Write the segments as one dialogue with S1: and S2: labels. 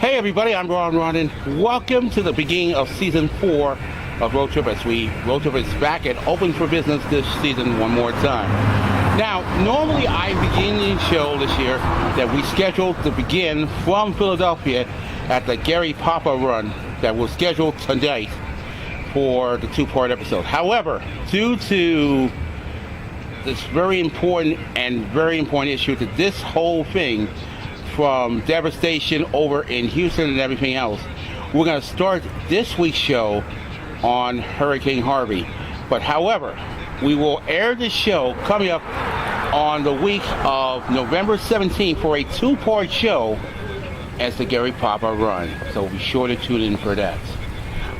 S1: Hey everybody, I'm Ron Rodden. Welcome to the beginning of season 4 of Road Trip as Road Trip is back and open for business this season one more time. Now, normally I begin the show this year that we scheduled to begin from Philadelphia at the Gary Papa run that was scheduled tonight for the two-part episode. However, due to this very important issue to this whole thing, from devastation over in Houston and everything else, we're going to start this week's show on Hurricane Harvey. But however, we will air this show coming up on the week of November 17th for a two-part show as the Gary Papa run. So be sure to tune in for that.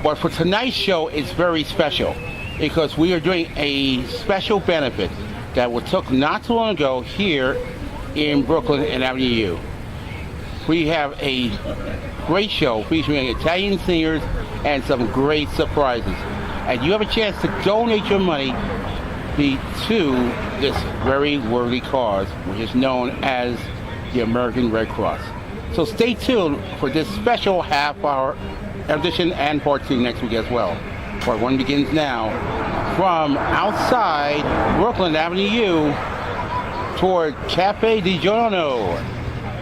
S1: But for tonight's show, it's very special because we are doing a special benefit that was took not too long ago here in Brooklyn and Avenue U. We have a great show featuring Italian singers and some great surprises. And you have a chance to donate your money to this very worthy cause, which is known as the American Red Cross. So stay tuned for this special half-hour edition and part 2 next week as well. Part 1 begins now from outside Brooklyn Avenue U toward Cafe Di Giorno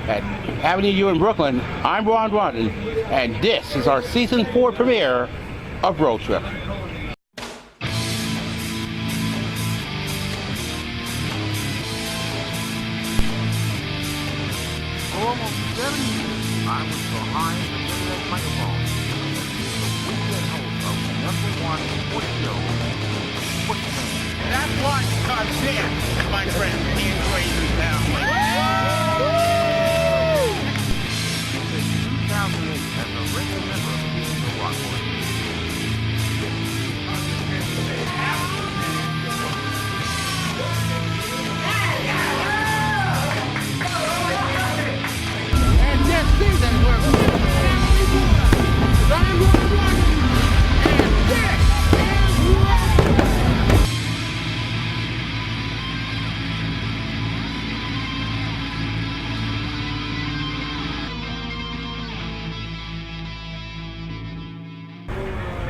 S1: at Avenue U in Brooklyn. I'm Ron Rodden, and this is our season 4 premiere of Road Trip.
S2: For almost 7 years, I was behind the internet microphone, the weekend host of #1 sports show, Sportsman.
S3: That's why you can't stand my friend Ian Crazy now.
S2: 2008 as a regular member of the Rock Boys.
S3: And this season we're family war. I'm Ron Rodden,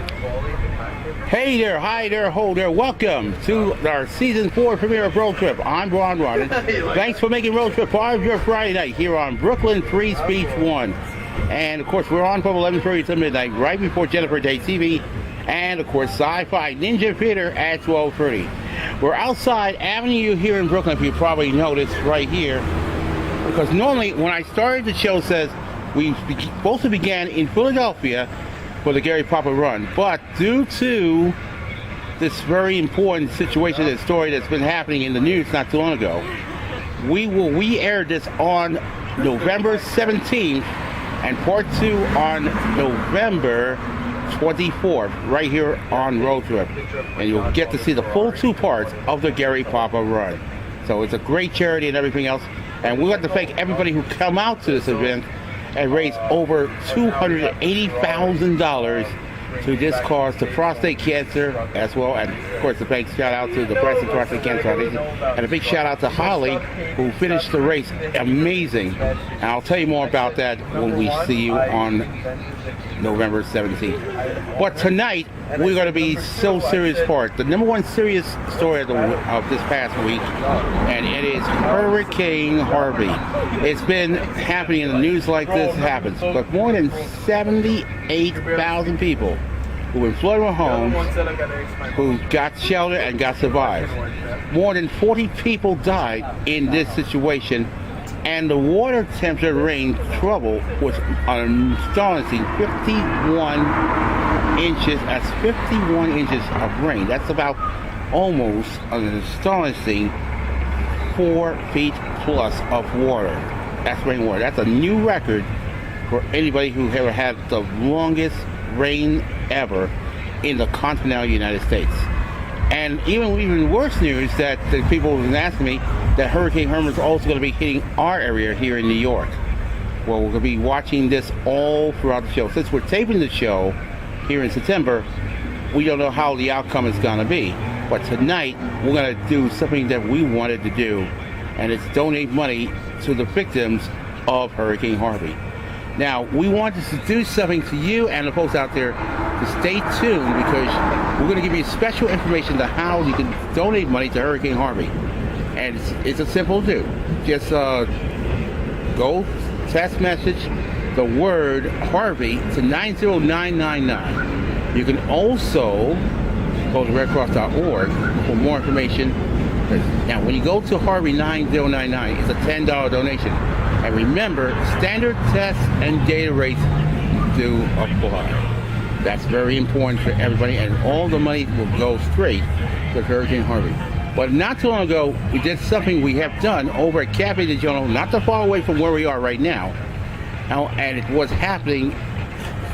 S3: and this is Road.
S1: Hey there, hi there, ho there. Welcome to our season 4 premiere of Road Trip. I'm Ron Rodden. Thanks for making Road Trip part of your Friday night here on Brooklyn Free Speech 1. And of course, we're on from 11:30 to midnight, right before Jennifer Day TV. And of course, Sci-Fi Ninja Theater at 12:30. We're outside Avenue U here in Brooklyn, if you probably noticed right here. Because normally, when I started the show, says we both began in Philadelphia for the Gary Papa run, but due to this very important situation and story that's been happening in the news not too long ago, we will re-air this on November 17th and part 2 on November 24th right here on Road Trip, and you'll get to see the full 2 parts of the Gary Papa run. So it's a great charity and everything else, and we want to thank everybody who come out to this event and raise over $280,000 to this cause, to prostate cancer as well. And of course, a big shout out to the Breast and Prostate Cancer Foundation, and a big shout out to Holly, who finished the race amazing. And I'll tell you more about that when we see you on November 17th. But tonight, we're going to be so serious part. The #1 serious story of this past week, and it is Hurricane Harvey. It's been happening in the news like this happens, but more than 78,000 people who were in flooded homes, who got shelter and got survived. More than 40 people died in this situation, and the water temperature range trouble was an astonishing 51 inches. That's 51 inches of rain. That's about almost an astonishing 4 feet plus of water. That's rainwater. That's a new record for anybody who ever had the longest rain ever in the continental United States. And even worse news that the people have been asking me that Hurricane Herman is also going to be hitting our area here in New York. Well, we're going to be watching this all throughout the show. Since we're taping the show here in September, we don't know how the outcome is going to be. But tonight, we're going to do something that we wanted to do, and it's donate money to the victims of Hurricane Harvey. Now, we wanted to do something to you and the folks out there to stay tuned because we're going to give you special information to how you can donate money to Hurricane Harvey. And it's a simple do. Just go text message the word Harvey to 90999. You can also go to redcross.org for more information. Now, when you go to Harvey 9099, it's a $10 donation. And remember, standard tests and data rates do apply. That's very important for everybody, and all the money will go straight to Hurricane Harvey. But not too long ago, we did something we have done over at Cafe di Giorno, not too far away from where we are right now. And it was happening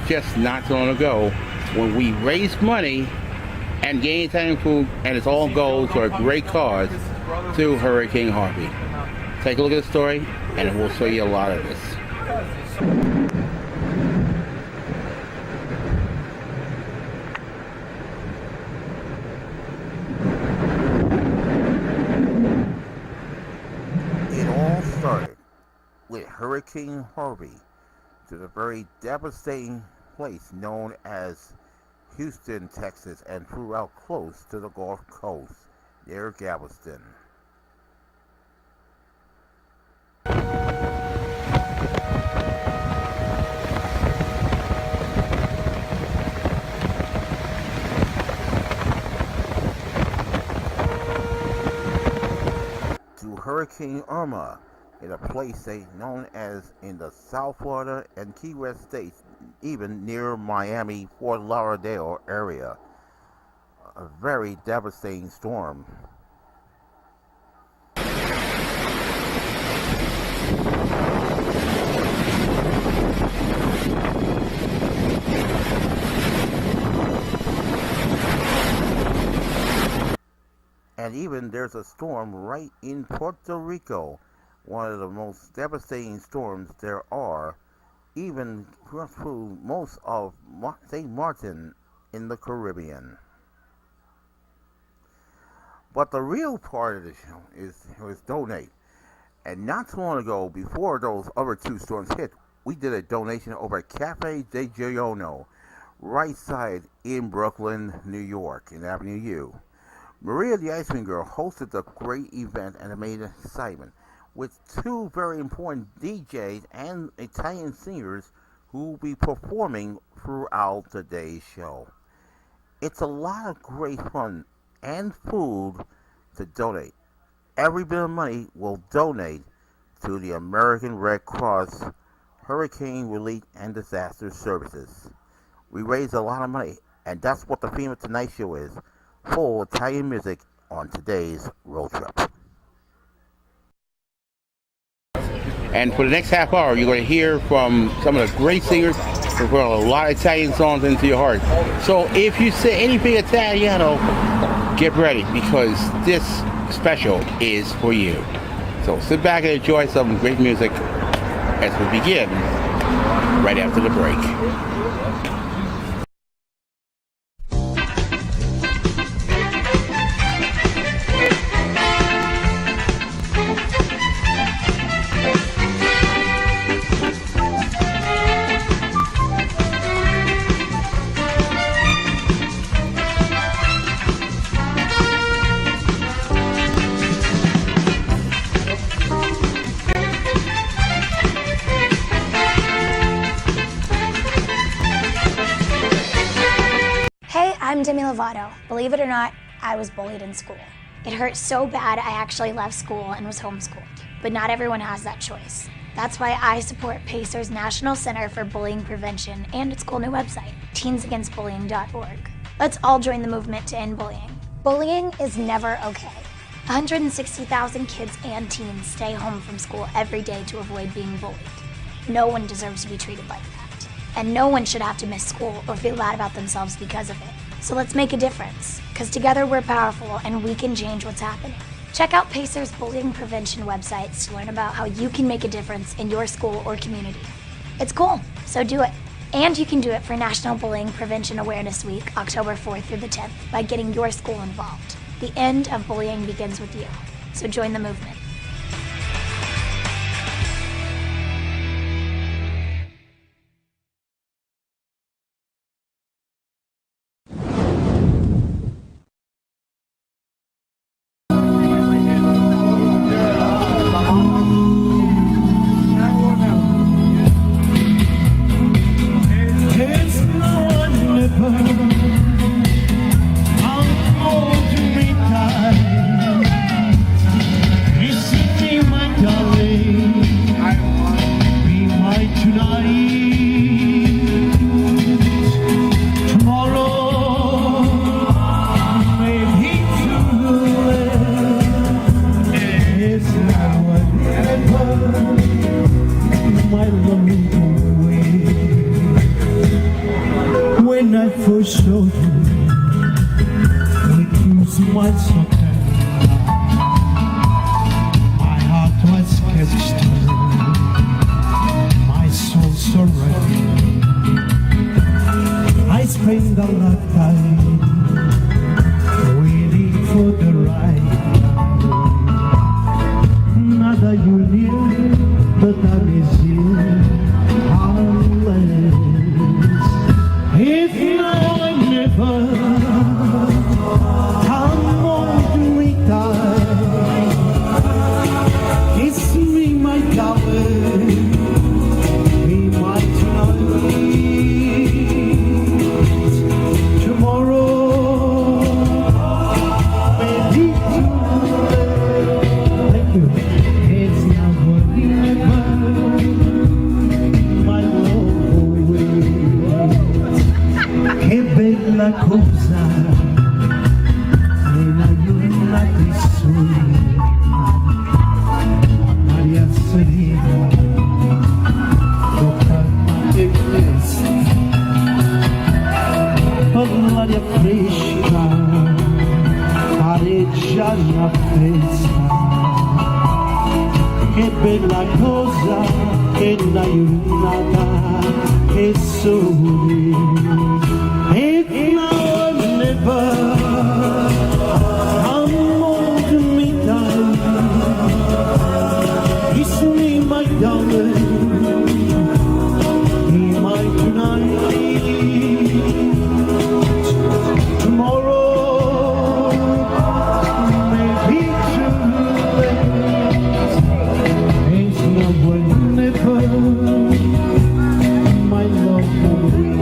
S1: just not too long ago when we raised money and gained Italian food, and it all goes to a great cause to Hurricane Harvey. Take a look at the story, and it will show you a lot of this.
S2: It all started with Hurricane Harvey to the very devastating place known as Houston, Texas, and throughout close to the Gulf Coast near Galveston. To Hurricane Irma in a place they known as in the South Florida and Key West states, even near Miami, Fort Lauderdale area. A very devastating storm. And even there's a storm right in Puerto Rico, one of the most devastating storms there are, even through most of St. Martin in the Caribbean. But the real part of the show is donate. And not too long ago, before those other two storms hit, we did a donation over at Cafe di Giorno, right side in Brooklyn, New York, in Avenue U. Maria the Ice Cream Girl hosted a great event and it made an excitement with two very important DJs and Italian singers who will be performing throughout today's show. It's a lot of great fun and food to donate. Every bit of money will donate to the American Red Cross Hurricane Relief and Disaster Services. We raise a lot of money, and that's what the theme of tonight's show is. Full Italian music on today's road trip.
S1: And for the next half hour, you're going to hear from some of the great singers who brought a lot of Italian songs into your heart. So if you say anything Italiano, get ready because this special is for you. So sit back and enjoy some great music as we begin right after the break.
S4: I'm Demi Lovato. Believe it or not, I was bullied in school. It hurt so bad I actually left school and was homeschooled. But not everyone has that choice. That's why I support Pacer's National Center for Bullying Prevention and its cool new website, teensagainstbullying.org. Let's all join the movement to end bullying. Bullying is never okay. 160,000 kids and teens stay home from school every day to avoid being bullied. No one deserves to be treated like that. And no one should have to miss school or feel bad about themselves because of it. So let's make a difference, because together we're powerful and we can change what's happening. Check out Pacer's bullying prevention websites to learn about how you can make a difference in your school or community. It's cool, so do it. And you can do it for National Bullying Prevention Awareness Week, October 4th through the 10th, by getting your school involved. The end of bullying begins with you, so join the movement.
S5: my love away. When I first saw you, with you smiled so kind, my heart was sketched, my soul so right. I spent a lifetime waiting for the right time. Now that you're near, the time is here, unless if now or never, come on to me, time. Kiss me, my darling, be my tonight. La cosa nella luna di sole, Maria Serena, tocca e fresca, l'aria fresca, areggia la fresca. Che bella cosa che la giornata che sole. If now or never, come on to me, darling. Kiss me, my darling, be mine tonight. Tomorrow may be too late. It's now or never, my love will wait.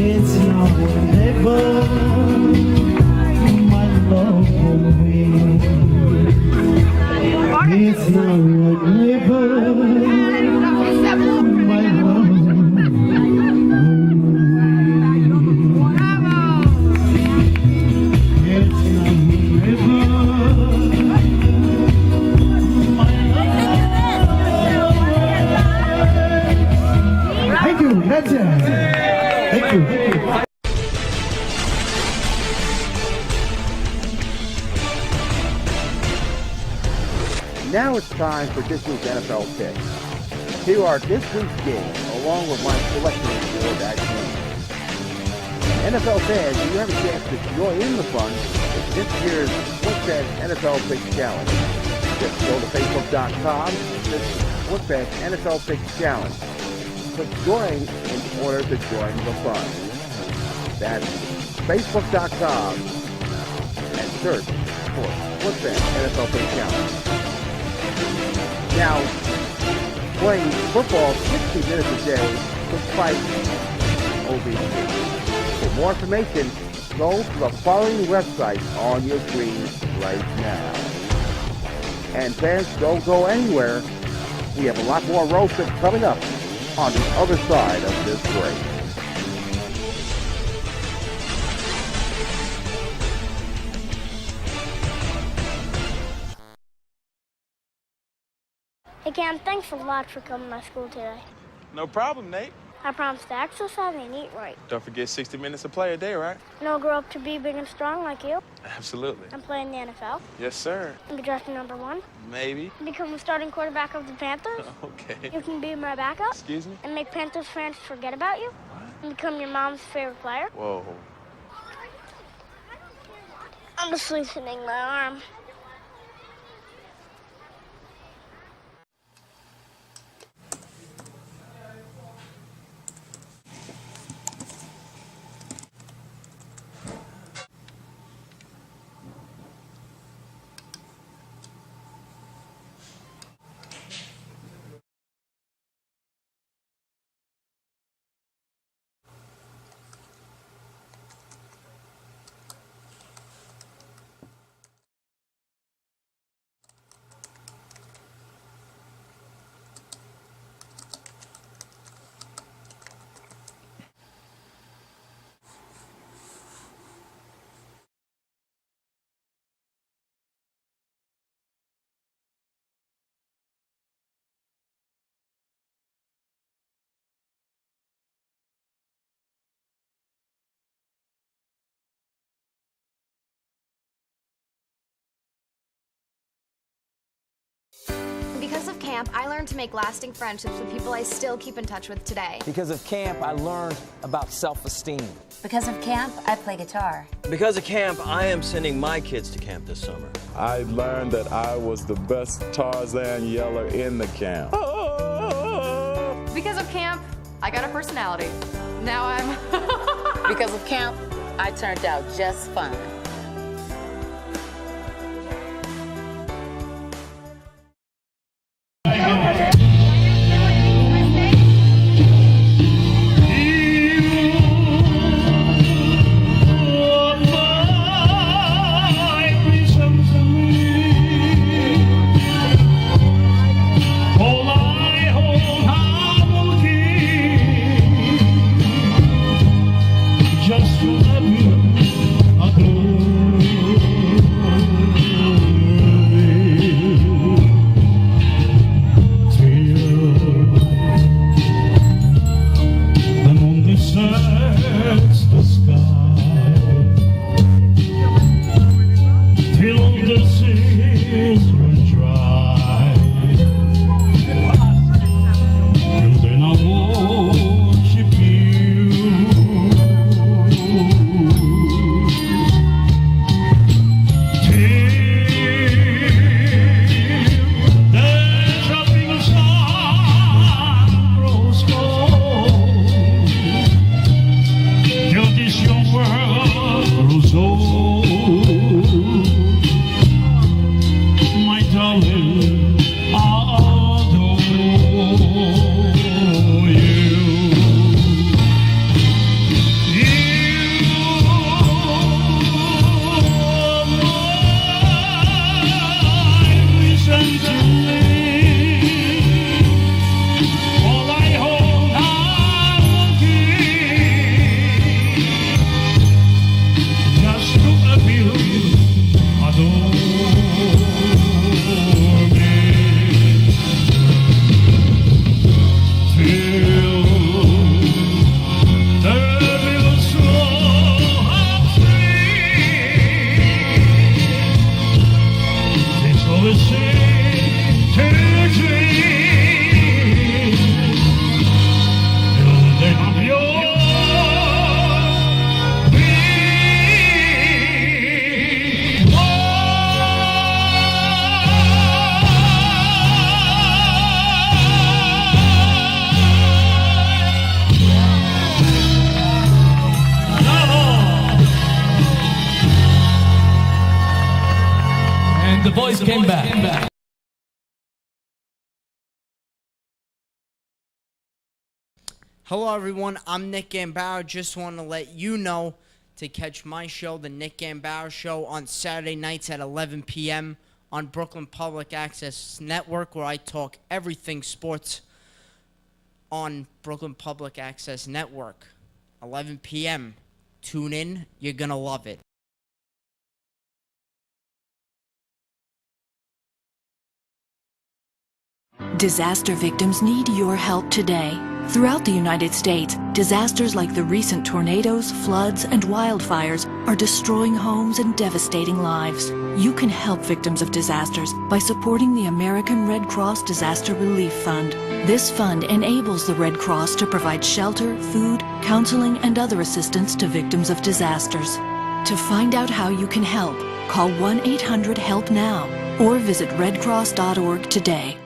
S5: It's now or never, my love will wait. It's now or never, my love will wait. It's now or never, my love. Thank you, that's it. Thank you.
S2: Now it's time for this week's NFL picks. Here are this week's games, along with my selection for that game. NFL fans, you have a chance to join in the fun with this year's SportsFans NFL Picks Challenge. Just go to Facebook.com and click SportsFans NFL Picks Challenge. Click join in order to join the fun. That's Facebook.com and search for SportsFans NFL Picks Challenge. Now, playing football 60 minutes a day could fight obesity. For more information, go to the following website on your screen right now. And fans, don't go anywhere. We have a lot more road trips coming up on the other side of this break.
S6: Hey Cam, thanks a lot for coming to my school today.
S7: No problem, Nate.
S6: I promise to exercise and eat right.
S7: Don't forget 60 minutes of play a day, right?
S6: And I'll grow up to be big and strong like you.
S7: Absolutely.
S6: And play in the NFL.
S7: Yes, sir.
S6: And be drafted #1.
S7: Maybe.
S6: And become the starting quarterback of the Panthers.
S7: Okay.
S6: You can be my backup.
S7: Excuse me?
S6: And make Panthers fans forget about you. And become your mom's favorite player.
S7: Whoa.
S6: I'm just loosening my arm.
S8: Because of camp, I learned to make lasting friendships with people I still keep in touch with today.
S9: Because of camp, I learned about self-esteem.
S10: Because of camp, I play guitar.
S11: Because of camp, I am sending my kids to camp this summer.
S12: I learned that I was the best Tarzan yeller in the camp.
S13: Because of camp, I got a personality. Now I'm...
S10: Because of camp, I turned out just fine.
S5: Just to love you, adore
S14: voice came back.
S15: Hello everyone, I'm Nick Gambaro. Just want to let you know to catch my show, The Nick Gambaro Show, on Saturday nights at 11 p.m. on Brooklyn Public Access Network, where I talk everything sports on Brooklyn Public Access Network. 11 p.m. Tune in. You're going to love it.
S16: Disaster victims need your help today. Throughout the United States, disasters like the recent tornadoes, floods, and wildfires are destroying homes and devastating lives. You can help victims of disasters by supporting the American Red Cross Disaster Relief Fund. This fund enables the Red Cross to provide shelter, food, counseling, and other assistance to victims of disasters. To find out how you can help, call 1-800-HELP-NOW or visit redcross.org today.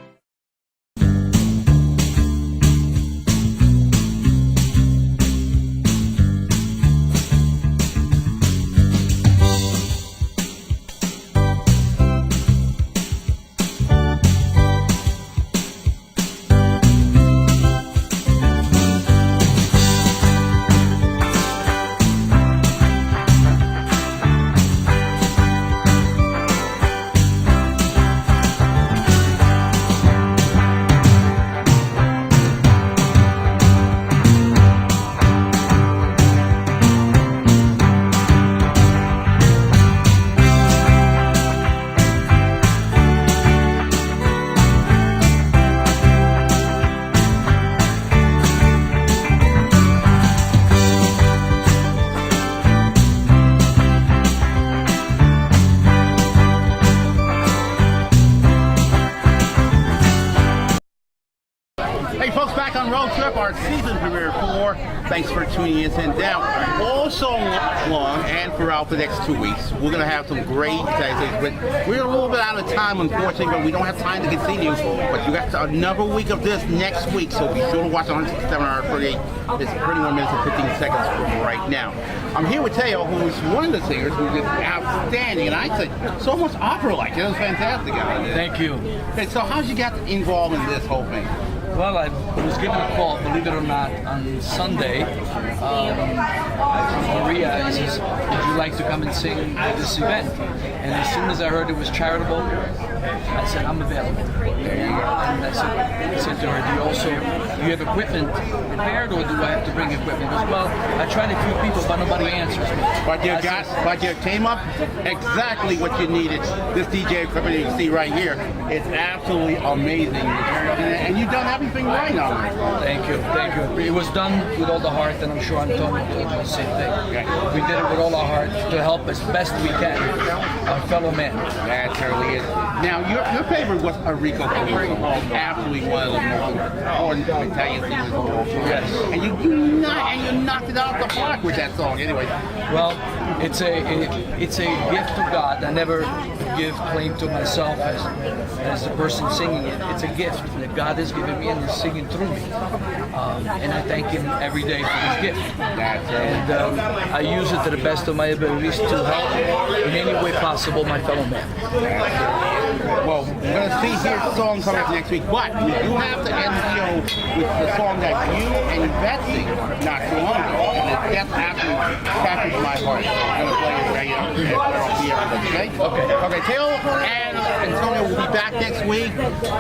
S1: Hey folks, back on Road Trip, our season premiere 4. Thanks for tuning in. And now, also long and throughout the next 2 weeks, we're going to have some great things. But we're a little bit out of time, unfortunately, but we don't have time to continue. But you got another week of this next week, so be sure to watch 167 hours 38. It's 31 minutes and 15 seconds from right now. I'm here with Teo, who is one of the singers who is outstanding, and I said so much opera-like. It was fantastic.
S14: Thank you.
S1: Okay, so how'd you get involved in this whole thing?
S14: Well, I was given a call, believe it or not, on Sunday from Maria. He says, would you like to come and sing at this event? And as soon as I heard it was charitable, I said, I'm available. And I said to her, do you have equipment prepared, or do I have to bring equipment? Because, well, I tried a few people, but nobody answers me.
S1: But you came up exactly what you needed. This DJ equipment you see right here, it's absolutely amazing. And you've done everything right now.
S14: Thank you. It was done with all the heart, and I'm sure Antonio will do the same thing.
S1: Okay.
S14: We did it with all our heart to help as best we can our fellow man.
S1: That certainly is. Now, your favorite was Enrico Caruso, absolutely one of the most important Italian singers of all time.
S14: Yes.
S1: And you knocked it out of the park with that song, anyway.
S14: Well, it's a gift of God. I never give claim to myself as the person singing it. It's a gift that God has given me and is singing through me. And I thank Him every day for His gift. And I use it to the best of my abilities to help in any way possible my fellow man.
S1: Well, we're going to see his song coming up next week, but we do have to end the show with the song that you and Yvette sing not too long ago, and that's absolutely captures my heart. I'm going to play it right here. Okay, Teo and Antonio will be back next week,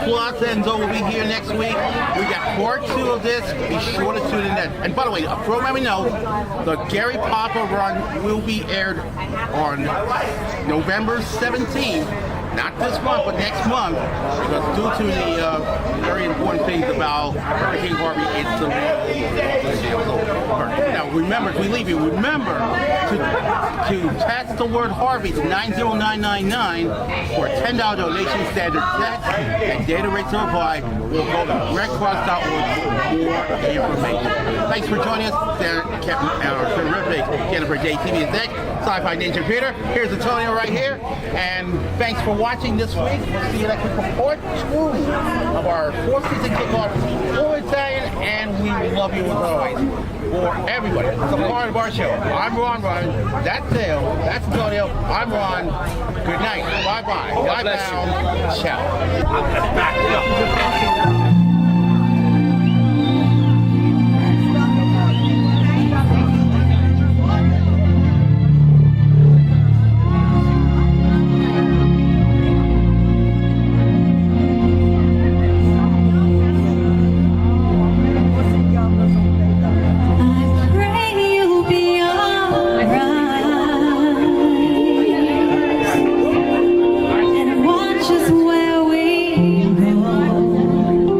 S1: plus Enzo will be here next week. We got part 2 of this. Be sure to tune in then. And by the way, a program we know, the Gary Papa run will be aired on November 17th. Not this month, but next month, because due to the very important things about Hurricane Harvey, it's the now remember, as we leave you, remember to text the word Harvey to 90999 for a $10 donation. Standard text and data rates are applied. We'll go to redcross.org for more information. Thanks for joining us. Terrific Jennifer JTV exec, Sci-Fi Ninja Peter. Here's Antonio right here, and thanks for watching this week. We'll see you next week for part 2 of our 4th season kickoff for Italian, and we love you as always. For everybody, it's a part of our show. I'm Ron. That's Dale. That's Antonio. I'm Ron. Good night. Bye-bye. Bye now. Ciao.
S5: Watch us where we go.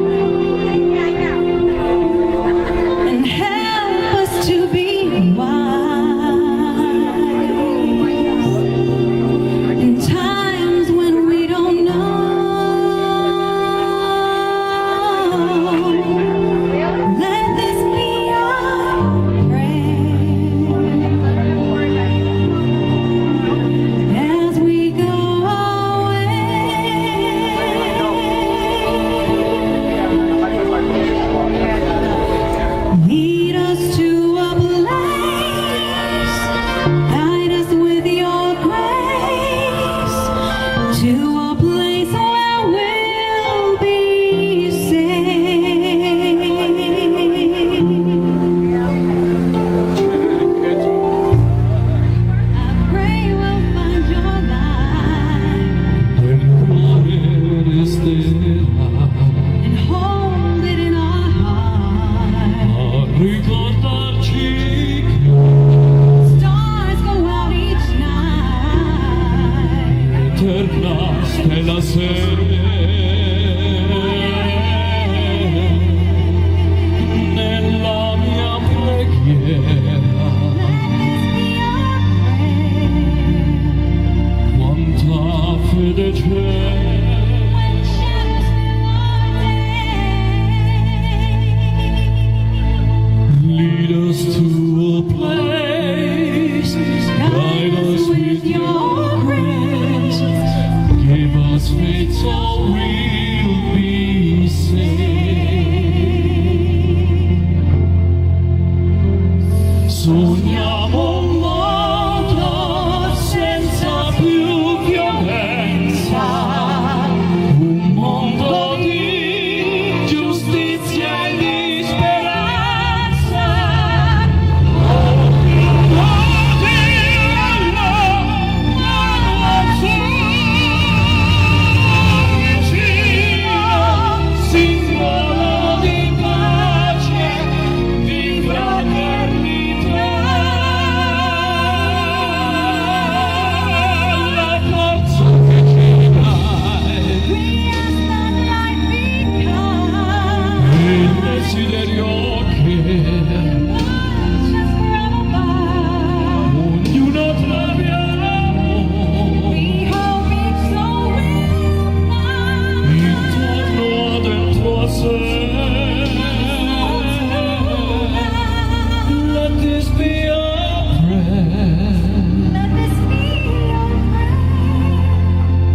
S5: Let this be our prayer.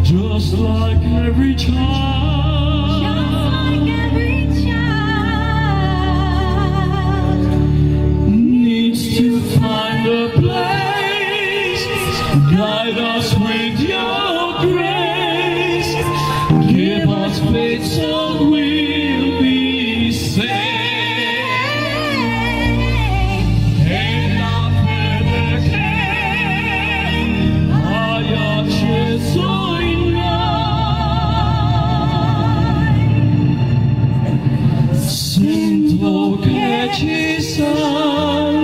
S5: Just like every child, needs to find a place. Guide us with your grace. Give us faith so we'll be saved. En la fede che hai acceso in noi, sento che ci salverai.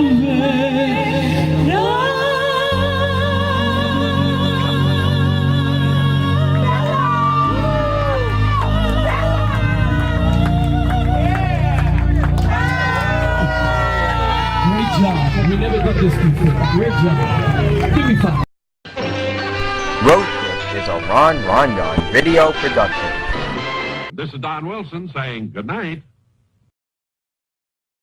S5: We never did this before. Great job. Give me 5.
S17: Road Trip is a Ron Rondon video production.
S18: This is Don Wilson saying good night.